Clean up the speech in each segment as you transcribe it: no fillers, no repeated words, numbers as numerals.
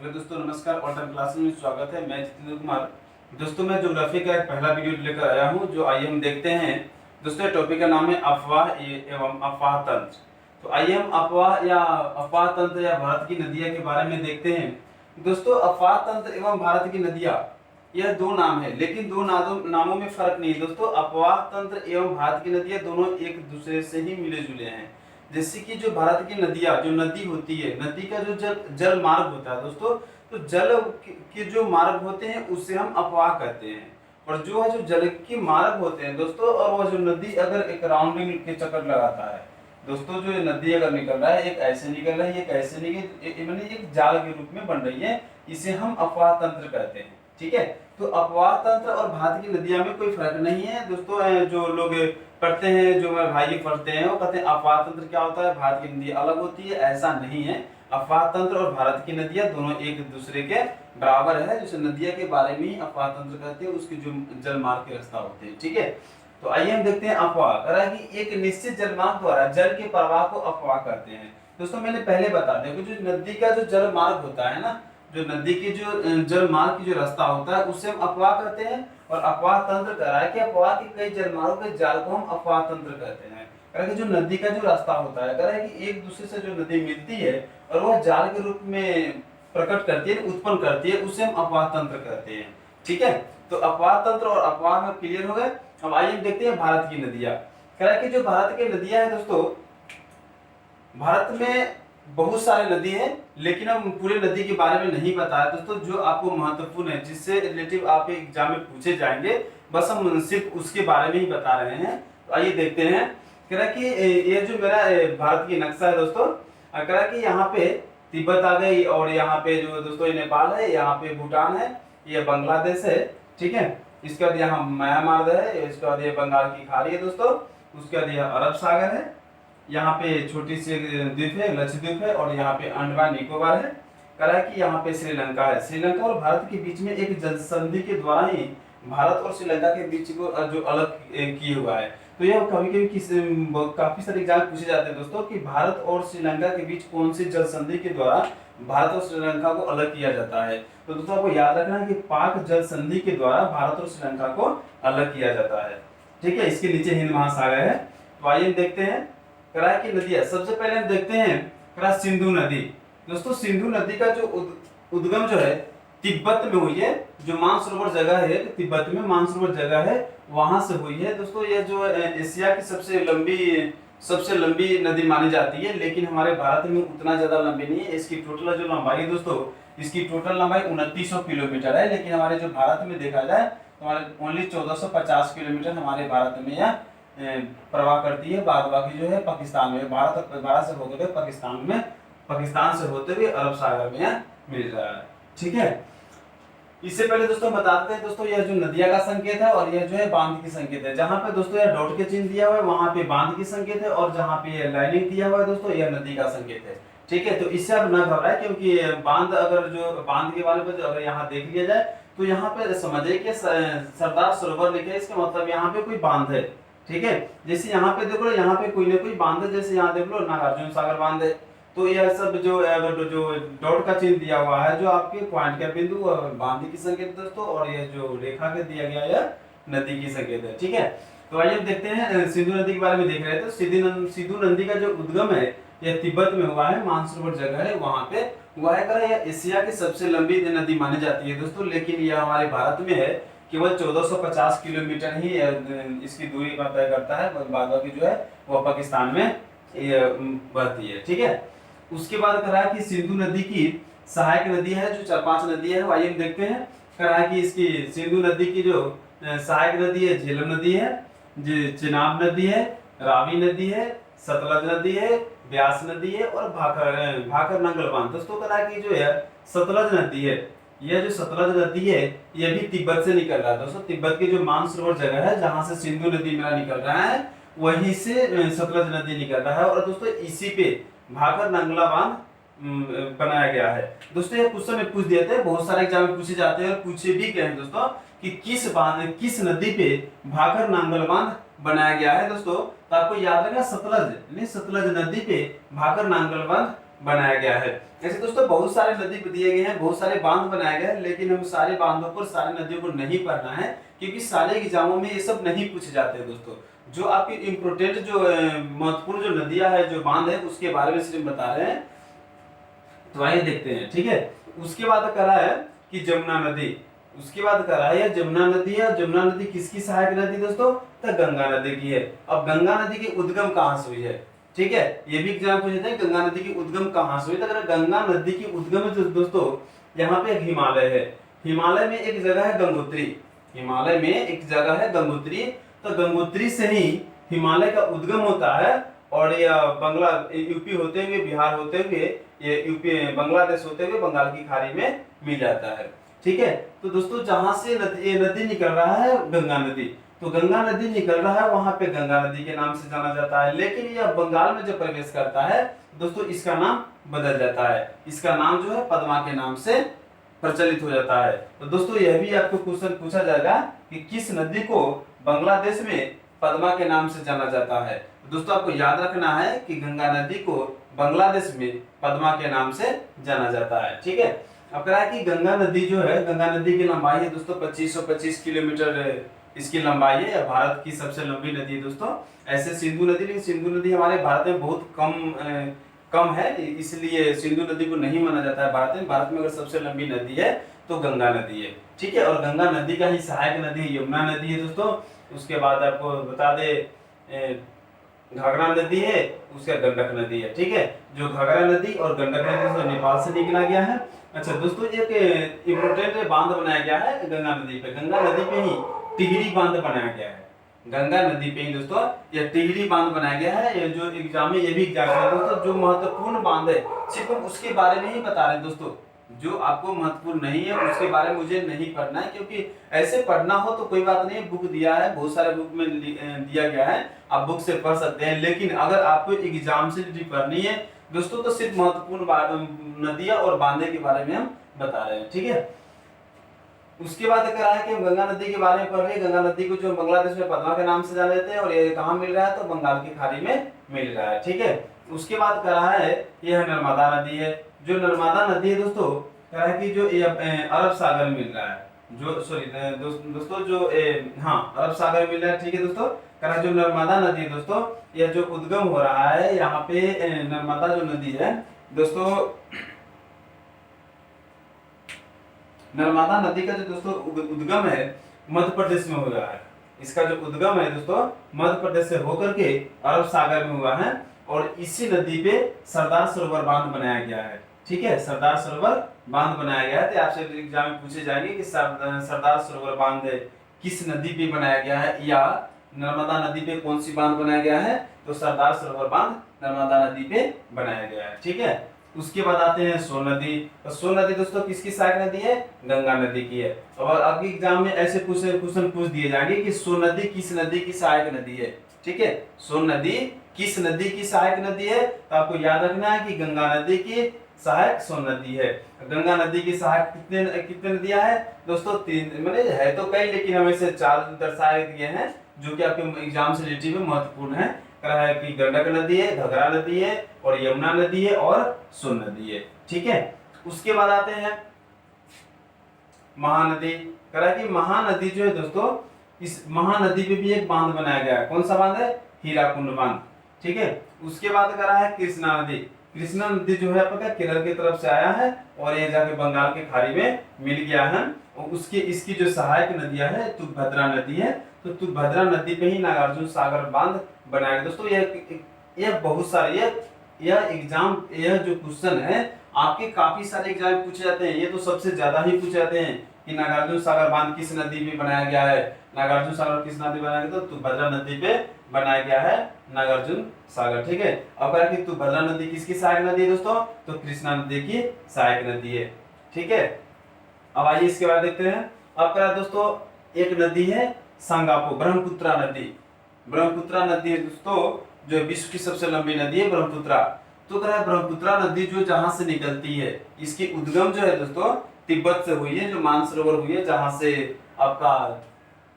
Hello दोस्तों, नमस्कार। Alton class में स्वागत है। मैं जितेंद्र कुमार। दोस्तों, मैं ज्योग्राफी का एक पहला वीडियो लेकर आया हूं, जो आइए हम देखते हैं। दोस्तों, टॉपिक का नाम है अफवाह एवं अफवाह तंत्र। तो आइए हम अफवाह या अफवाह तंत्र या भारत की नदियां के बारे में देखते हैं। दोस्तों, अफवाह तंत्र एवं भारत की नदियां, यह दो नाम है, लेकिन दो नामों में फर्क नहीं है। दोस्तों, अफवाह तंत्र एवं भारत की नदियां दोनों एक दूसरे से ही मिले जुले हैं। जैसे कि जो भारत की नदियां, जो नदी होती है, नदी का जो जल मार्ग होता है दोस्तों, तो जल के जो मार्ग होते हैं उससे हम अफवाह कहते हैं। और जो जल के मार्ग होते हैं दोस्तों, और वह जो नदी अगर एक राउंडिंग के चक्कर लगाता है दोस्तों, जो नदी अगर निकल रहा है, एक ऐसे निकल रहा है, एक ऐसे निकल, माने एक जाल के रूप में बन रही है, इसे हम अफवाह तंत्र कहते हैं। ठीक है, तो अफवाह तंत्र और भारत की नदियां में कोई फर्क नहीं है दोस्तों। जो लोग पढ़ते हैं, जो मेरे भाई पढ़ते हैं, वो कहते हैं अफवाह तंत्र क्या होता है, भारत की नदी अलग होती है। ऐसा नहीं है। अफवाह तंत्र और भारत की नदियां दोनों एक दूसरे के बराबर है। जैसे नदियां के बारे में ही अफवाह तंत्र कहते हैं, उसके जो जल मार्ग के रास्ता होते हैं। ठीक है, तो आइए हम देखते हैं अफवाह। कह रहा है कि एक निश्चित जलमार्ग द्वारा जल के प्रवाह को अफवाह कहते हैं। दोस्तों, मैंने पहले बता दिया कि जो नदी का जो जल मार्ग होता है ना, जो नदी की जो जल मार्ग की जो रास्ता होता है, उससे हम अफवाह कहते हैं। और अफवाह तंत्र कह रहा है कि अफवाह के कई जलमार्गों के जाल को हम अफवाह तंत्र कहते हैं। कह रहा है कि जो नदी का जो रास्ता होता है, कह रहा है कि एक दूसरे से जो नदी मिलती है और वह जाल के रूप में प्रकट करती है, उत्पन्न करती है, उसे हम अफवाह तंत्र कहते हैं। ठीक है, तो अफवाह तंत्र और अफवाह में क्लियर हो गए। अब आइए देखते हैं भारत की नदियां। कह रहा है कि जो भारत की नदियां हैं दोस्तों, भारत में बहुत सारे नदी हैं, लेकिन हम पूरे नदी के बारे में नहीं बताया दोस्तों। जो आपको महत्वपूर्ण है, जिससे रिलेटिव आपके एग्जाम में पूछे जाएंगे, बस हम सिर्फ उसके बारे में ही बता रहे हैं। तो आइए देखते हैं। कह रहा है कि ये जो मेरा भारत की नक्शा है दोस्तों, कह रहा है कि यहाँ पे तिब्बत आ गई, और यहाँ पे जो दोस्तों ये नेपाल है, यहाँ पे भूटान है, ये बांग्लादेश है। ठीक है, इसके बाद यहाँ म्यांमार है, इसके बाद ये बंगाल की खाड़ी है दोस्तों, उसके बाद यह अरब सागर है, यहाँ पे छोटी सी द्वीप है, लक्षद्वीप है, और यहाँ पे अंडमान निकोबार है। कह रहा है कि यहाँ पे श्रीलंका है। श्रीलंका और भारत के बीच में एक जल संधि के द्वारा ही भारत और श्रीलंका के बीच को जो अलग किए हुआ है। तो यह कभी कभी काफी सारे एग्जाम पूछे जाते हैं दोस्तों कि भारत और श्रीलंका के बीच कौन सी जल संधि के द्वारा भारत और श्रीलंका को अलग किया जाता है। तो दोस्तों, आपको याद रखना है कि पाक जल संधि के द्वारा भारत और श्रीलंका को अलग किया जाता है। ठीक है, इसके नीचे हिंद महासागर है। तो आइए देखते हैं कराए की नदियां। सबसे पहले हम देखते हैं करा सिंधु नदी। दोस्तों, सिंधु नदी का जो उद्गम जो है तिब्बत में हुई है। जो मानसरोवर जगह है, तिब्बत में मानसरोवर जगह है, वहां से हुई है दोस्तों। यह जो एशिया की सबसे लंबी नदी मानी जाती है, लेकिन हमारे भारत में उतना ज्यादा लंबी नहीं है। इसकी टोटल जो लंबाई है दोस्तों, इसकी टोटल लंबाई 2900 किलोमीटर है, लेकिन हमारे जो भारत में देखा जाए तो हमारे ओनली 1450 किलोमीटर हमारे भारत में यह प्रवाह करती है। बाद बाकी जो है पाकिस्तान में, भारत से होते हुए पाकिस्तान में, पाकिस्तान से होते हुए अरब सागर में मिल रहा है। ठीक है, इससे पहले दोस्तों बताते हैं दोस्तों, यह जो नदियां का संकेत है और यह जो है बांध की संकेत है। जहां पे दोस्तों यह डॉट के चिन्ह दिया हुआ है, वहां पे बांध की संकेत है, और जहां पे यह लाइनिंग दिया हुआ है दोस्तों, यह नदी का संकेत है। ठीक है, तो इससे आप न घबराएं, क्योंकि बांध, अगर जो बांध के बारे में अगर यहाँ देख लिया जाए तो यहाँ पे समझिए कि सरदार सरोवर लिखे, इसका मतलब यहाँ पे कोई बांध है। ठीक है, जैसे यहाँ पे देख लो, यहाँ पे कोई ना कोई बांध है, जैसे यहाँ देख लो नागार्जुन सागर बांध है। तो यह सब जो डॉट का चिन्ह दिया हुआ है, जो आपके पॉइंट का बिंदु बांध की संकेत दोस्तों, और ये जो रेखा के दिया गया है नदी की संकेत है। ठीक है, तो आइए देखते हैं सिंधु नदी के बारे में देख रहे थे। सिंधु नदी का जो उद्गम है यह तिब्बत में हुआ है, मानसरोवर जगह है, वहां पे हुआ है। यह एशिया की सबसे लंबी नदी मानी जाती है दोस्तों, लेकिन यह हमारे भारत में है, केवल 1450 किलोमीटर ही इसकी दूरी पर तय करता है। बाद बाकी जो है वो पाकिस्तान में बहती है। ठीक है, उसके बाद कह रहा है कि सिंधु नदी की सहायक नदी है, जो 4-5 नदी है, आइए हम देखते हैं। कह रहा है कि इसकी सिंधु नदी की जो सहायक नदी है, झेलम नदी है, चिनाब नदी है, रावी नदी है, सतलज नदी है, ब्यास नदी है, और भाकर नंगल बांध। दोस्तों, कह रहा है कि जो है सतलज नदी है, यह जो सतलज नदी है, यह भी तिब्बत से निकल रहा है दोस्तों। तिब्बत की जो मानसरोवर जगह है, जहां से सिंधु नदी मेरा निकल रहा है, वहीं से सतलज नदी निकल रहा है। और दोस्तों, इसी पे भाकर नंगला बांध बनाया गया है। दोस्तों, ये क्वेश्चन में पूछ दिए थे, बहुत सारे एग्जाम में पूछे जाते हैं, और पूछे भी गए हैं दोस्तों कि किस नदी पे भाकर नांगल बांध बनाया गया है दोस्तों। तो आपको याद रखना, सतलज नदी पे भाकर नांगल बांध बनाया गया है। ऐसे दोस्तों बहुत सारे नदी दिए गए हैं, बहुत सारे बांध बनाए गए हैं, लेकिन हम सारे बांधों पर सारे नदियों को नहीं पढ़ना है, क्योंकि सारे एग्जामों में ये सब नहीं पूछे जाते हैं दोस्तों। जो आपकी इम्पोर्टेंट जो महत्वपूर्ण जो नदियां है, जो बांध है, उसके बारे में सिर्फ बता रहे हैं। तो आइए देखते हैं, ठीक है। उसके बाद कह रहा है कि जमुना नदी, उसके बाद कह रहा है जमुना नदी है। जमुना नदी किसकी सहायक नदी दोस्तों? तो गंगा नदी की है। अब गंगा नदी की उद्गम कहाँ से हुई है, ठीक है, ये भी एग्जाम पूछते हैं, गंगा नदी की उद्गम कहाँ से हुई। तो अगर गंगा नदी की उद्गम है दोस्तों, यहाँ पे एक हिमालय है, हिमालय में एक जगह है गंगोत्री, हिमालय में एक जगह है गंगोत्री। तो गंगोत्री से ही हिमालय का उद्गम होता है, और यह बंगला यूपी होते हुए, बिहार होते हुए, ये यूपी बांग्लादेश होते हुए बंगाल की खाड़ी में मिल जाता है, ठीक है। तो दोस्तों जहां से ये नदी निकल रहा है गंगा नदी, तो गंगा नदी निकल रहा है, वहां पे गंगा नदी के नाम से जाना जाता है। लेकिन यह बंगाल में जब प्रवेश करता है दोस्तों, इसका नाम बदल जाता है, इसका नाम जो है पद्मा के नाम से प्रचलित हो जाता है। तो दोस्तों यह भी आपको क्वेश्चन पूछा जाएगा कि किस नदी को बांग्लादेश में पद्मा के नाम से जाना जाता है। तो दोस्तों आपको याद रखना है कि गंगा नदी को बांग्लादेश में पद्मा के नाम से जाना जाता है, ठीक है। अब कह रहा है कि गंगा नदी जो है, गंगा नदी की लंबाई है दोस्तों 2525 किलोमीटर इसकी लंबाई है, भारत की सबसे लंबी नदी है दोस्तों। ऐसे सिंधु नदी, लेकिन सिंधु नदी हमारे भारत में बहुत कम है, इसलिए सिंधु नदी को नहीं माना जाता है भारत में। भारत में अगर सबसे लंबी नदी है तो गंगा नदी है, ठीक है। और गंगा नदी का ही सहायक नदी यमुना नदी है दोस्तों। उसके बाद आपको बता दे घाघरा नदी है, उसका गंडक नदी है, ठीक है। जो घाघरा नदी और गंडक नदी नेपाल से निकला गया है। अच्छा दोस्तों, एक इम्पोर्टेंट बांध बनाया गया है गंगा नदी पे, गंगा नदी पे ही टिहरी बांध बनाया गया है, गंगा नदी पे ही दोस्तों यह टिहरी बांध बनाया गया है। ये जो एग्जाम में ये भी एग्जाम है दोस्तों, जो महत्वपूर्ण बांध है सिर्फ हम उसके बारे में ही बता रहे हैं दोस्तों। जो आपको महत्वपूर्ण नहीं है उसके बारे में मुझे नहीं पढ़ना है, क्योंकि ऐसे पढ़ना हो तो कोई बात नहीं, बुक दिया है, बहुत सारे बुक में दिया गया है, आप बुक से पढ़ सकते हैं। लेकिन अगर आपको एग्जाम से पढ़नी है दोस्तों, तो सिर्फ महत्वपूर्ण नदियां और बांधे के बारे में हम बता रहे हैं, ठीक है। उसके बाद कह रहा है कि हम गंगा नदी के बारे में पढ़ रहे हैं। गंगा नदी को जो बांग्लादेश में पद्मा के नाम से जाने जाते हैं, और ये कहाँ मिल रहा है? तो बंगाल की खाड़ी में मिल रहा है, ठीक है। उसके बाद कह रहा है यह नर्मदा नदी है। जो नर्मदा नदी है दोस्तों, कह रहा है कि जो अरब सागर में मिल रहा है, जो सॉरी दोस्तों जो अरब सागर में मिल रहा है, ठीक है दोस्तों। कह रहा है जो नर्मदा नदी है दोस्तों, यह जो उद्गम हो रहा है यहाँ पे, नर्मदा जो नदी है दोस्तों, नर्मदा नदी का जो दोस्तों उद्गम है मध्य प्रदेश में हुआ है। इसका जो उद्गम है दोस्तों मध्य प्रदेश से होकर के अरब सागर में हुआ है, और इसी नदी पे सरदार सरोवर बांध बनाया गया है, ठीक है। सरदार सरोवर बांध बनाया गया है। तो आपसे एग्जाम में पूछे जाएंगे कि सरदार सरोवर बांध किस नदी पे बनाया गया है, या नर्मदा नदी पे कौन सी बांध बनाया गया है? तो सरदार सरोवर बांध नर्मदा नदी पे बनाया गया है, ठीक है। उसके बाद आते हैं सोन नदी। तो सोन नदी दोस्तों किसकी सहायक नदी है? गंगा नदी की है। और अभी एग्जाम में ऐसे क्वेश्चन पूछ दिए जाएंगे कि सोन नदी किस नदी की सहायक नदी है, ठीक है। सोन नदी किस नदी की सहायक नदी है? तो आपको याद रखना है कि गंगा नदी की सहायक सोन नदी है। गंगा नदी की सहायक कितने नदियां है दोस्तों? 3, मैंने है तो कई, लेकिन हम इसे 4 दर्शाए दिए हैं, जो कि आपके एग्जाम से रिलेटेड में महत्वपूर्ण है। कह रहा है कि गंडक नदी है, घघरा नदी है, और यमुना नदी है, और सोन नदी है, ठीक है। उसके बाद आते हैं महानदी। कह रहा है कि महानदी जो है दोस्तों, इस महानदी पे भी एक बांध बनाया गया है। कौन सा बांध है? हीराकुंड बांध, ठीक है। उसके बाद कह रहा है कृष्णा नदी। कृष्णा नदी जो है आपका केरल की तरफ से आया है, और ये जाके बंगाल के खाड़ी में मिल गया है। और उसकी इसकी जो सहायक नदियां है तुंगभद्रा नदी है। तो तुंगभद्रा नदी पे ही नागार्जुन सागर बांध बनाया गया दोस्तों। यह बहुत सारे यह जो क्वेश्चन है आपके काफी सारे एग्जाम में पूछे जाते हैं। ये तो सबसे ज्यादा ही पूछे जाते हैं कि नागार्जुन सागर बांध किस नदी में बनाया गया है। नागार्जुन सागर किस नदी बनाया गया? तो तुंगभद्रा नदी पे बनाया गया है नागार्जुन सागर, ठीक है। अब कह कि तुंगभद्रा नदी किसकी सहायक नदी है दोस्तों? तो कृष्णा नदी की सहायक नदी है, ठीक है। अब आइए इसके बाद देखते हैं। अब कह दोस्तों एक नदी है संगापो, ब्रह्मपुत्रा नदी। ब्रह्मपुत्रा नदी है दोस्तों, जो विश्व की सबसे लंबी नदी है ब्रह्मपुत्रा। तो कह रहा है ब्रह्मपुत्रा नदी जो जहां से निकलती है, इसकी उद्गम जो है दोस्तों तिब्बत से हुई है, जो मानसरोवर हुई है, जहां से आपका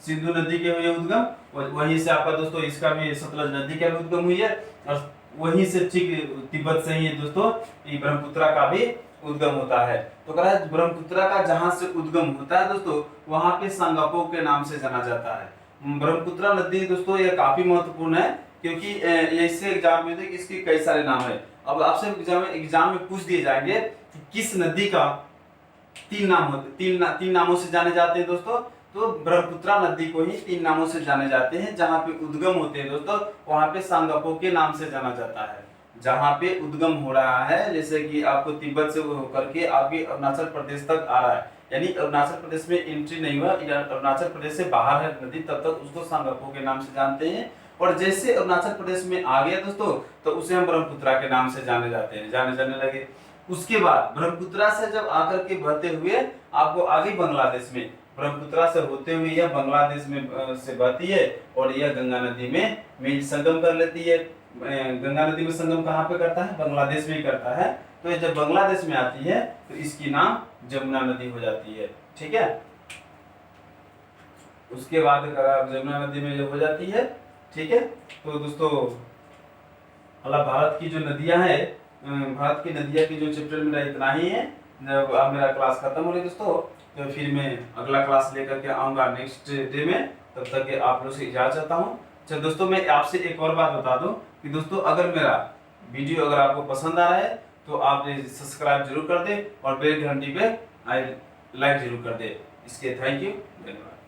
सिंधु नदी के हुई है उद्गम, वहीं से आपका दोस्तों इसका भी सतलज नदी का भी उद्गम हुई है। और वहीं से ठीक तिब्बत से ही दोस्तों ये ब्रह्मपुत्र का भी उद्गम होता है। तो कह रहा है ब्रह्मपुत्र का जहां से उद्गम होता है दोस्तों वहां पे संगपो के नाम से जाना जाता है। ब्रह्मपुत्र नदी दोस्तों ये काफी महत्वपूर्ण है क्योंकि इससे एग्जाम में इसके कई सारे नाम है। अब आपसे एग्जाम में पूछ दिए जाएंगे कि किस नदी का तीन नाम होते, तीन नामों से जाने जाते हैं दोस्तों। तो ब्रह्मपुत्र नदी को ही तीन नामों से जाने जाते हैं। जहां पे उद्गम होते हैं दोस्तों वहां पे सांगपो के नाम से जाना जाता है। जहां पे उद्गम हो रहा है जैसे कि आपको तिब्बत से होकर के आपके अरुणाचल प्रदेश तक आ रहा है, यानी अरुणाचल प्रदेश में एंट्री नहीं हुआ, अरुणाचल प्रदेश से बाहर है नदी, तब तक उसको सांगपो के नाम से जानते हैं। और जैसे अरुणाचल प्रदेश में आ गया दोस्तों तो उसे हम ब्रह्मपुत्र के नाम से जाने जाने लगे। उसके बाद ब्रह्मपुत्र से जब आकर के बहते हुए आपको आगे बांग्लादेश में, ब्रह्मपुत्र से होते हुए यह बांग्लादेश में से बहती है और यह गंगा नदी में संगम कर लेती है। गंगा नदी में संगम कहाँ पे करता है? बांग्लादेश में ही करता है। तो ये जब बांग्लादेश में आती है तो इसकी नाम जमुना नदी हो जाती है। ठीक है, उसके बाद जमुना नदी में जब हो जाती है, ठीक है, तो दोस्तों मतलब भारत की जो नदियां हैं, भारत की नदियां की जो चैप्टर मेरा इतना ही है। जब अब मेरा क्लास खत्म हो रही दोस्तों तो फिर मैं अगला क्लास लेकर के आऊंगा नेक्स्ट डे में। तब तक के आप लोग से इजाजत चाहता हूँ। चलो दोस्तों मैं आपसे एक और बात बता दूं कि दोस्तों अगर मेरा वीडियो अगर आपको पसंद आ रहा है तो आप सब्सक्राइब जरूर कर दें और बेल घंटी पे लाइक जरूर कर दें। इसके थैंक यू, धन्यवाद।